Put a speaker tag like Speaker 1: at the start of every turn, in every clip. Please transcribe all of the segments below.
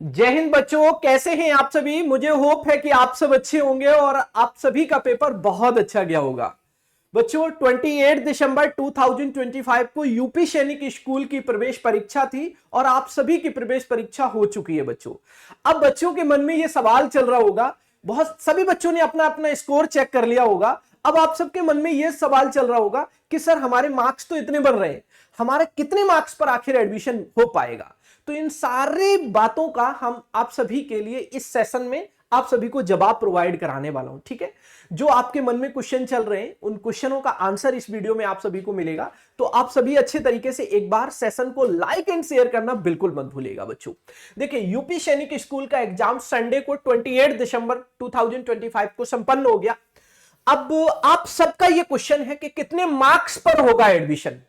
Speaker 1: जय हिंद बच्चों, कैसे हैं आप सभी। मुझे होप है कि आप सब अच्छे होंगे और आप सभी का पेपर बहुत अच्छा गया होगा। बच्चों 28 दिसंबर 2025 को यूपी सैनिक स्कूल की प्रवेश परीक्षा थी और आप सभी की प्रवेश परीक्षा हो चुकी है बच्चों। अब बच्चों के मन में यह सवाल चल रहा होगा, बहुत सभी बच्चों ने अपना अपना स्कोर चेक कर लिया होगा। अब आप सबके मन में यह सवाल चल रहा होगा कि सर हमारे मार्क्स तो इतने बढ़ रहे हैं, हमारे कितने मार्क्स पर आखिर एडमिशन हो पाएगा। तो इन सारी बातों का हम आप सभी के लिए इस सेशन में आप सभी को जवाब प्रोवाइड कराने वाला हूं। ठीक है, जो आपके मन में क्वेश्चन चल रहे हैं उन क्वेश्चनों का आंसर इस वीडियो में आप सभी को मिलेगा। तो आप सभी अच्छे तरीके से एक बार सेशन को लाइक एंड शेयर करना बिल्कुल मत भूलिएगा बच्चों। देखिए, यूपी सैनिक स्कूल का एग्जाम संडे को 28 दिसंबर 2025 को संपन्न हो गया। अब आप सबका यह क्वेश्चन है कि कितने मार्क्स पर होगा एडमिशन,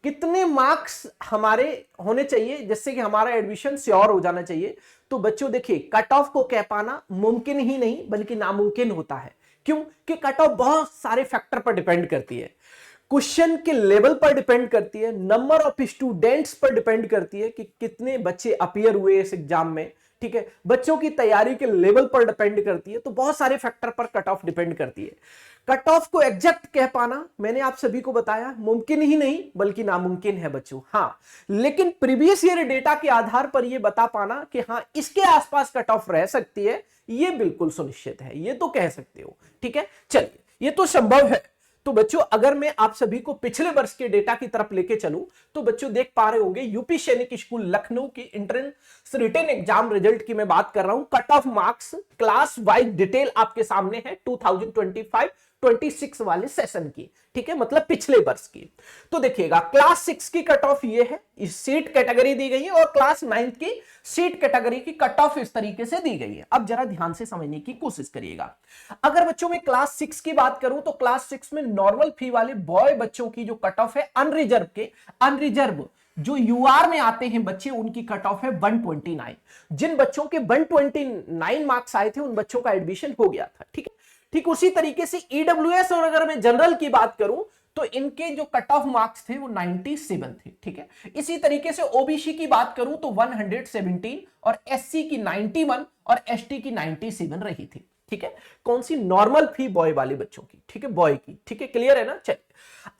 Speaker 1: कितने मार्क्स हमारे होने चाहिए जिससे कि हमारा एडमिशन श्योर हो जाना चाहिए। तो बच्चों देखिए, कट ऑफ को कह पाना मुमकिन ही नहीं बल्कि नामुमकिन होता है। क्यों कि कट ऑफ बहुत सारे फैक्टर पर डिपेंड करती है, क्वेश्चन के लेवल पर डिपेंड करती है, नंबर ऑफ स्टूडेंट्स पर डिपेंड करती है कि कितने बच्चे अपीयर हुए इस एग्जाम में। ठीक है, बच्चों की तैयारी के लेवल पर डिपेंड करती है। तो बहुत सारे फैक्टर पर कट ऑफ डिपेंड करती है। कट ऑफ को एग्जैक्ट कह पाना मैंने आप सभी को बताया मुमकिन ही नहीं बल्कि नामुमकिन है बच्चों। हां, लेकिन प्रीवियस ईयर डेटा के आधार पर यह बता पाना कि हां इसके आसपास कट ऑफ रह सकती है, यह बिल्कुल सुनिश्चित है, यह तो कह सकते हो। ठीक है, चलिए, यह तो संभव है। तो बच्चों अगर मैं आप सभी को पिछले वर्ष के डेटा की तरफ लेके चलूं तो बच्चों देख पा रहे होंगे यूपी सैनिक स्कूल लखनऊ की एंट्रेंस रिटन एग्जाम रिजल्ट की मैं बात कर रहा हूं। Cut off marks class wise detail आपके सामने है 2025-26 वाले सेशन की। ठीक है, मतलब पिछले वर्ष की। तो देखिएगा, क्लास 6 की कट ऑफ ये है, इस सीट कैटेगरी दी गई है और क्लास 9 की सीट कैटेगरी की कट ऑफ इस तरीके से दी गई है। अब जरा ध्यान से समझने की कोशिश करिएगा। अगर बच्चों में क्लास 6 की बात करूं तो क्लास 6 में नॉर्मल फी वाले बॉय बच्चों की जो कट ऑफ है अनरिजर्व के, अनरिजर्व जो यूआर में आते हैं बच्चे, उनकी कट ऑफ है 129। जिन बच्चों के 129 मार्क्स आए थे उन बच्चों का एडमिशन हो गया था। ठीक है, ठीक उसी तरीके से ईडब्ल्यूएस और अगर मैं जनरल की बात करूं तो इनके जो कट ऑफ मार्क्स थे वो 97 थे। ठीक है, इसी तरीके से ओबीसी की बात करूं तो 117 और एससी की 91 और एसटी की 97 रही थी। ठीक है, कौन सी? नॉर्मल फी बॉय वाले बच्चों की। ठीक है, बॉय की। ठीक है, क्लियर है ना। चलिए,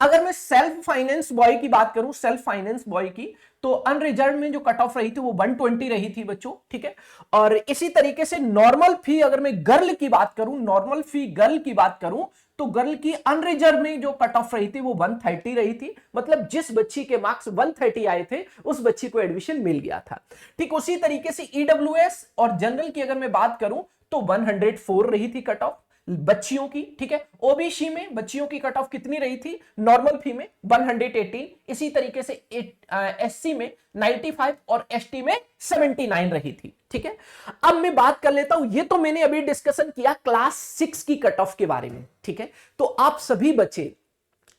Speaker 1: अगर मैं सेल्फ फाइनेंस बॉय की बात करूं, सेल्फ फाइनेंस बॉय की, तो अनरिजर्व में जो कट ऑफ रही थी वो 120 रही थी बच्चों। ठीक है, और इसी तरीके से नॉर्मल फी अगर मैं गर्ल की बात करूं, नॉर्मल फी गर्ल की बात करूं तो गर्ल की अनरिजर्व में जो कट ऑफ रही थी वो 130 रही थी। मतलब जिस बच्ची के मार्क्स 130 आए थे उस बच्ची को एडमिशन मिल गया था। ठीक उसी तरीके से ईडब्ल्यूएस और जनरल की अगर मैं बात करूं तो 104 रही थी कट ऑफ बच्चियों की। ठीक है, ओबीसी में बच्चियों की कट ऑफ कितनी रही थी? नॉर्मल फी में 118, इसी तरीके से एससी में 95 और एसटी में 79 रही थी। ठीक है, अब मैं बात कर लेता हूं, ये तो मैंने अभी डिस्कशन किया क्लास 6 की कट ऑफ के बारे में। ठीक है, तो आप सभी बच्चे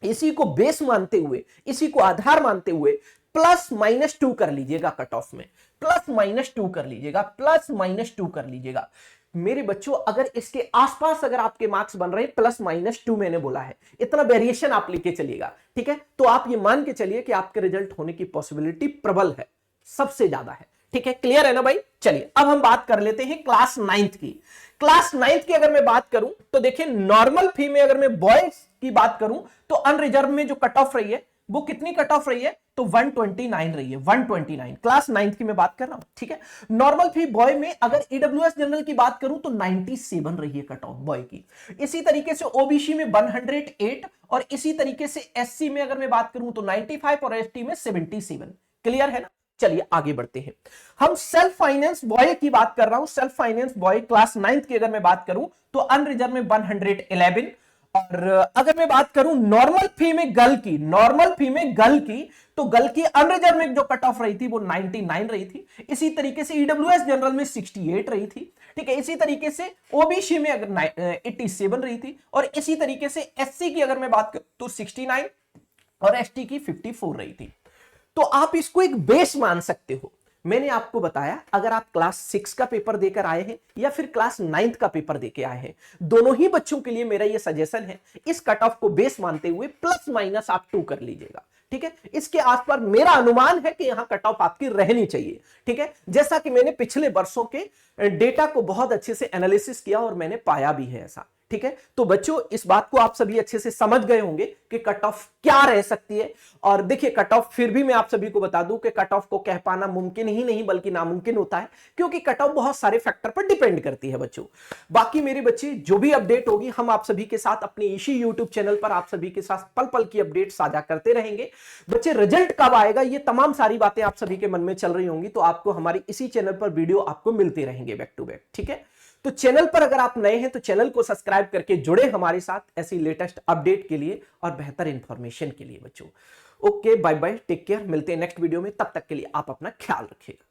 Speaker 1: इसी को बेस मानते हुए, इसी को आधार मानते हुए +-2 कर लीजिएगा कट ऑफ में, +-2 कर लीजिएगा, +-2 कर लीजिएगा मेरे बच्चों। अगर इसके आसपास अगर आपके मार्क्स बन रहे हैं, +-2 मैंने बोला है, इतना वेरिएशन आप लेके चलिएगा। ठीक है, तो आप ये मान के चलिए कि आपके रिजल्ट होने की पॉसिबिलिटी प्रबल है, सबसे ज्यादा है। ठीक है, क्लियर है ना भाई। चलिए, अब हम बात कर लेते हैं क्लास 9th की। क्लास 9th की अगर मैं बात करूं तो देखिए, नॉर्मल फी में अगर मैं बॉयज की बात करूं तो अनरिजर्व में जो कट ऑफ रही है वो कितनी कट ऑफ रही है? तो 129 रही है, 129 क्लास 9th की मैं बात कर रहा हूं। ठीक है, नॉर्मल फी बॉय में अगर ईडब्ल्यूएस जनरल की बात करूं तो 97 रही है कट ऑफ बॉय की। इसी तरीके से ओबीसी में 108 और इसी तरीके से एससी में अगर मैं बात करूं तो 95 और एसटी में 77। क्लियर है ना। चलिए आगे बढ़ते हैं। हम सेल्फ फाइनेंस बॉय की बात कर रहा हूं। Self finance boy class 9th की अगर मैं बात करूं तो अनरिजर्व में 111 और अगर मैं बात करूं नॉर्मल फी में गर्ल की, नॉर्मल फी में गर्ल की, तो गर्ल की अनरिजर्व में जो कट ऑफ रही थी वो 99 रही थी। इसी तरीके से ईडब्ल्यूएस जनरल में 68 रही थी। ठीक है, इसी तरीके से ओबीसी में अगर 87 रही थी और इसी तरीके से एससी की अगर मैं बात करूं तो 69 और एसटी की 54 रही थी। तो आप इसको एक बेस मान सकते हो। मैंने आपको बताया, अगर आप क्लास 6 का पेपर देकर आए हैं या फिर क्लास 9th का पेपर देकर आए हैं, दोनों ही बच्चों के लिए मेरा यह सजेशन है, इस कट ऑफ को बेस मानते हुए +- आप 2 कर लीजिएगा। ठीक है, इसके आसपास मेरा अनुमान है कि यहां कट ऑफ आपकी रहनी चाहिए। ठीक है, जैसा कि मैंने पिछले वर्षों के डेटा को बहुत अच्छे से एनालिसिस किया और मैंने पाया भी है ऐसा। ठीक है, तो बच्चों इस बात को आप सभी अच्छे से समझ गए होंगे कि कट ऑफ क्या रह सकती है। और देखिए कट ऑफ फिर भी मैं आप सभी को बता दूं कि कट ऑफ को कह पाना मुमकिन ही नहीं बल्कि नामुमकिन होता है, क्योंकि कट ऑफ बहुत सारे फैक्टर पर डिपेंड करती है बच्चों। बाकी मेरे बच्चे जो भी अपडेट होगी हम आप सभी के साथ अपने इसी यूट्यूब चैनल पर आप सभी के साथ पल पल की अपडेट साझा करते रहेंगे। बच्चे रिजल्ट कब आएगा ये तमाम सारी बातें आप सभी के मन में चल रही होंगी, तो आपको हमारी इसी चैनल पर वीडियो आपको मिलते रहेंगे बैक टू बैक। ठीक है, तो चैनल पर अगर आप नए हैं तो चैनल को सब्सक्राइब करके जुड़े हमारे साथ ऐसी लेटेस्ट अपडेट के लिए और बेहतर इंफॉर्मेशन के लिए बच्चों। Okay bye bye, take care, मिलते हैं नेक्स्ट वीडियो में, तब तक के लिए आप अपना ख्याल रखिएगा।